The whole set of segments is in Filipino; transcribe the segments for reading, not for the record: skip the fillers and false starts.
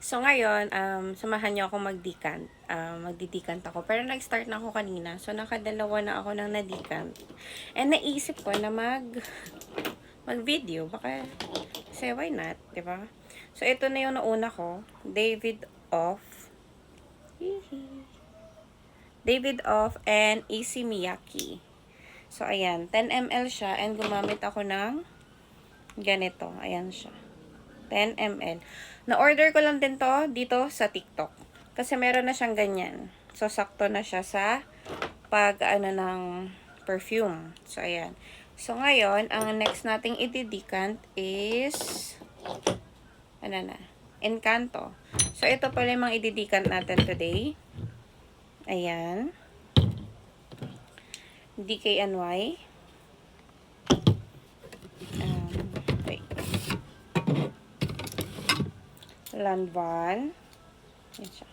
So, ngayon, samahan niyo ako mag-decant. Magdi-decant ako. Pero nag-start na ako kanina. So, nakadalawa na ako ng na-decant. And naisip ko na mag-video. Baka, kasi why not, diba? So, ito na yung nauna ko. David of and Issey Miyake. So, ayan. 10 ml siya. And gumamit ako ng ganito. Ayan siya. 10 ml. Na-order ko lang din to dito sa TikTok. Kasi meron na siyang ganyan. So, sakto na siya sa ng perfume. So, ayan. So, ngayon, ang next nating ididikant is Encanto. So, ito pala yung mga ididikant natin today. Ayan. DKNY. Wait. Lanvin. Yan siya.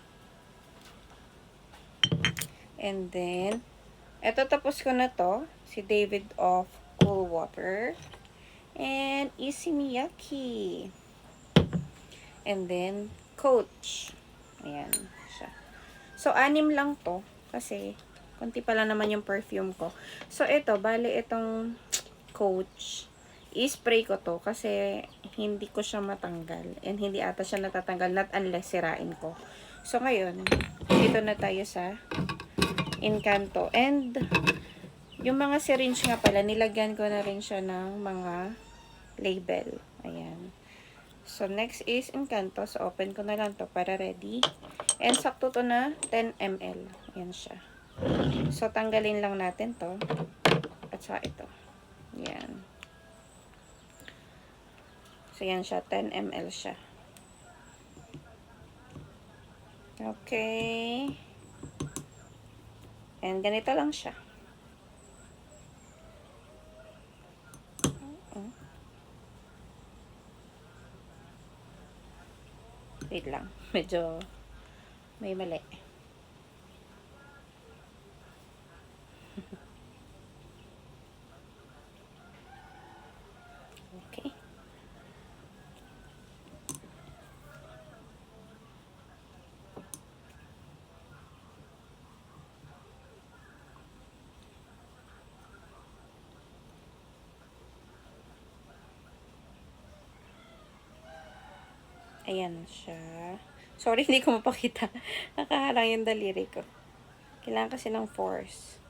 And then, eto tapos ko na to. Si David of Cool Water. And Issey Miyake. And then, Coach. Ayan siya. So, 6 lang to. Kasi, konti pa lang naman yung perfume ko. So, ito, bali itong Coach. I-spray ko to kasi hindi ko siya matanggal. And hindi ata siya natatanggal. Not unless sirain ko. So, ngayon, dito na tayo sa Encanto. And, yung mga syringe nga pala, nilagyan ko na rin siya ng mga label. Ayan. So, next is Encanto. So, open ko na lang to para ready. And, sakto to na 10 ml. Ayan siya. So, tanggalin lang natin to. At saka ito. Ayan. So, yan siya. 10 ml siya. Okay. And, ganito lang siya. Wait lang. Medyo may mali. Okay. Ayan siya. Sorry, hindi ko mapakita. Nakaharang yung daliri ko. Kailangan kasi ng force.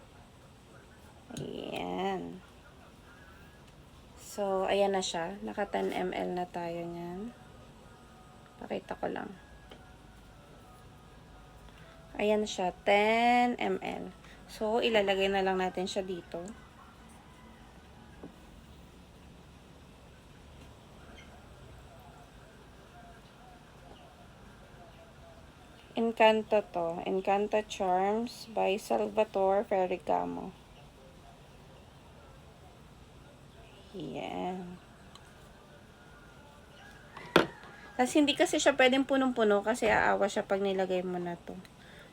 Ayan. So, ayan na siya. Naka 10 ml na tayo niyan. Pakita ko lang. Ayan siya. 10 ml. So, ilalagay na lang natin siya dito. Encanto to. Encanto Charms by Salvatore Ferragamo. Yan. Tapos hindi kasi siya pwedeng punong-puno kasi aawa siya pag nilagay mo na to.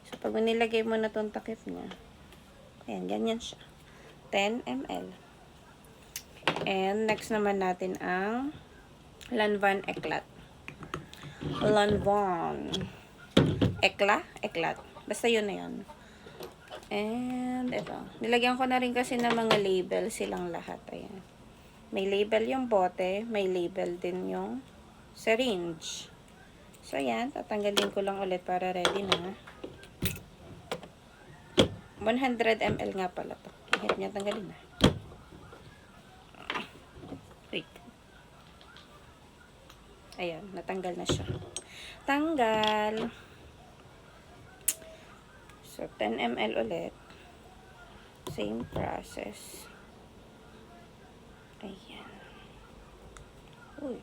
So, pag nilagay mo na tong takip niya, ayan, ganyan siya. 10 ml. And next naman natin ang Lanvin Eclat. Lanvin. Eclat. Basta yun na yun. And, ito. Nilagyan ko na rin kasi ng mga label silang lahat. Ayan. May label yung bote. May label din yung syringe. So, ayan. Tatanggalin ko lang ulit para ready na. 100 ml nga pala to. Hirap niya tanggalin na. Wait. Ayan. Natanggal na siya. Tanggal. So, 10 ml ulit. Same process. Ayan. Uy.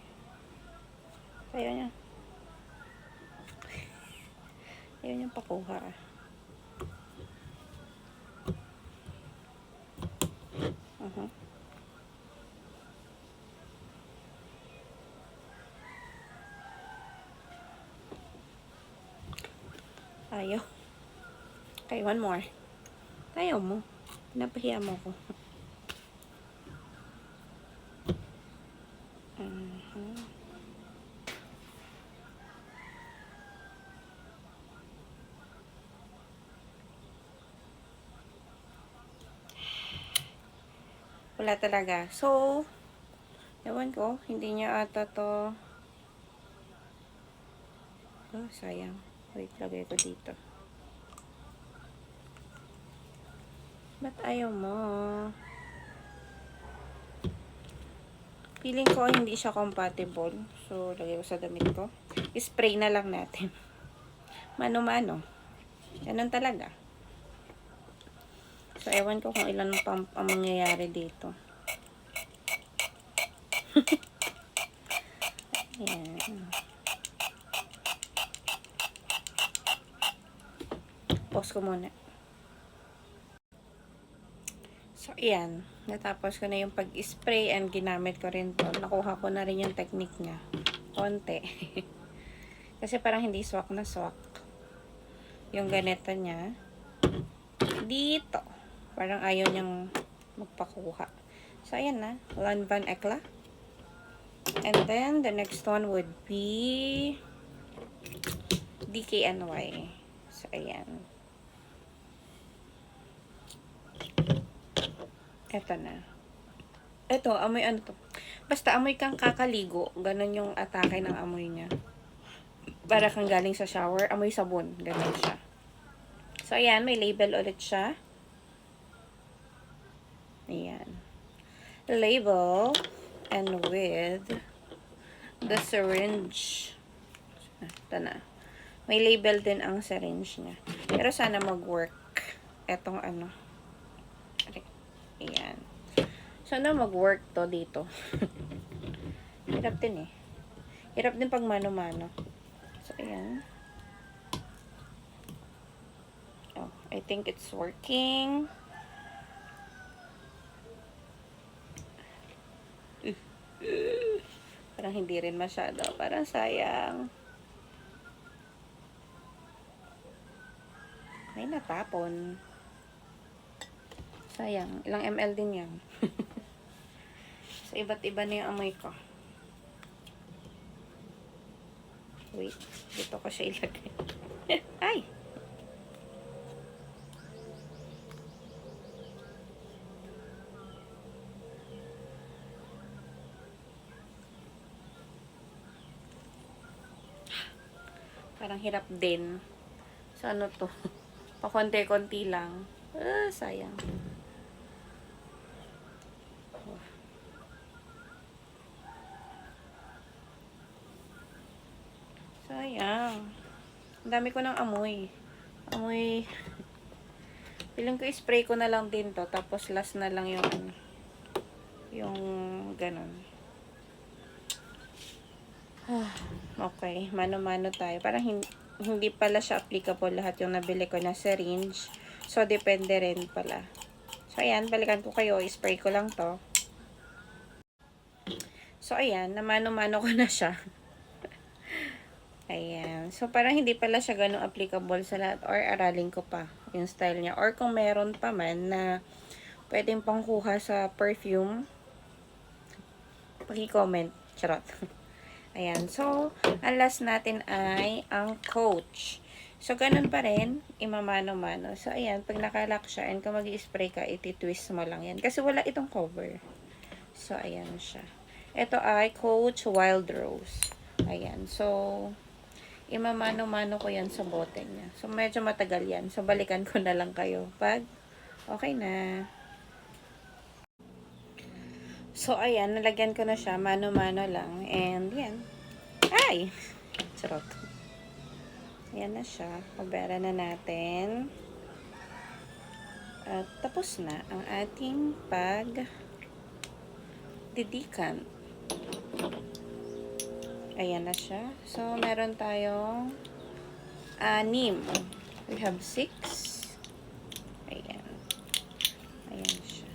Ayaw niya. Ayaw niyang pakuha. Ayaw. Okay, one more. Ayaw mo. Pinapahiya mo ko. Wala talaga. So, ewan ko, hindi niya ata to. Oh, sayang. Wait, lagay ko dito. Ba't ayaw mo? Feeling ko hindi siya compatible. So, lagay ko sa damit ko. Spray na lang natin. Mano-mano. Ganun talaga. So, ewan ko kung ilan pang ang mangyayari dito. Ayan. Pause ko muna. So, ayan. Natapos ko na yung pag-spray and ginamit ko rin to. Nakuha ko na rin yung technique niya. Konti. Kasi parang hindi swak na swak. Yung ganito niya. Dito. Parang ayaw niyang magpakuha. So, ayan na. Lanvin Ekla. And then, the next one would be DKNY. So, ayan. Eto na. Eto, amoy ano to. Basta amoy kang kakaligo. Ganon yung atake ng amoy niya. Para kang galing sa shower. Amoy sabon. Ganon siya. So, ayan. May label ulit siya. Ayan. Label. And with the syringe. Ito na. May label din ang syringe niya. Pero sana mag-work. Etong ano. Ayan. Sana mag-work to dito. Hirap din eh. Hirap din pag mano-mano. So, ayan. Oh, I think it's working. Parang hindi rin masyado. Parang sayang. May natapon. Sayang. Ilang ml din yan. So, iba't iba na yung amoy ko. Wait. Dito ko siya ilagay. Ay! Parang hirap din. So, ano to? Pakonti-konti lang. Sayang. Sayang. Ang dami ko ng amoy. Amoy. Piling ko spray ko na lang din to. Tapos last na lang yung ano. Yung ganun. Okay. Mano-mano tayo. Parang hindi pala siya applicable lahat yung nabili ko na syringe. So, depende rin pala. So, ayan. Balikan ko kayo. Spray ko lang to. So, ayan. Namano-mano ko na siya. Ayan. So, parang hindi pala siya ganun applicable sa lahat. Or, aralin ko pa yung style niya. Or, kung meron pa man na pwedeng pangkuha sa perfume, paki-comment. Charot. Ayan. So, ang last natin ay ang Coach. So, ganun pa rin. Imamano-mano. So, ayan. Pag nakalock siya and kung mag-i-spray ka, iti-twist mo lang yan. Kasi wala itong cover. So, ayan siya. Ito ay Coach Wild Rose. Ayan. So, imamano-mano ko yan sa bote niya. So, medyo matagal yan. So, balikan ko na lang kayo pag okay na. So, ayan. Nalagyan ko na siya. Mano-mano lang. And, yan. Ay! Charot. Ayan na siya. Pabera na natin. At tapos na ang ating pag-didikan. Ayan na siya. So, meron tayong 6. We have 6. Ayan. Ayan siya.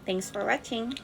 Thanks for watching.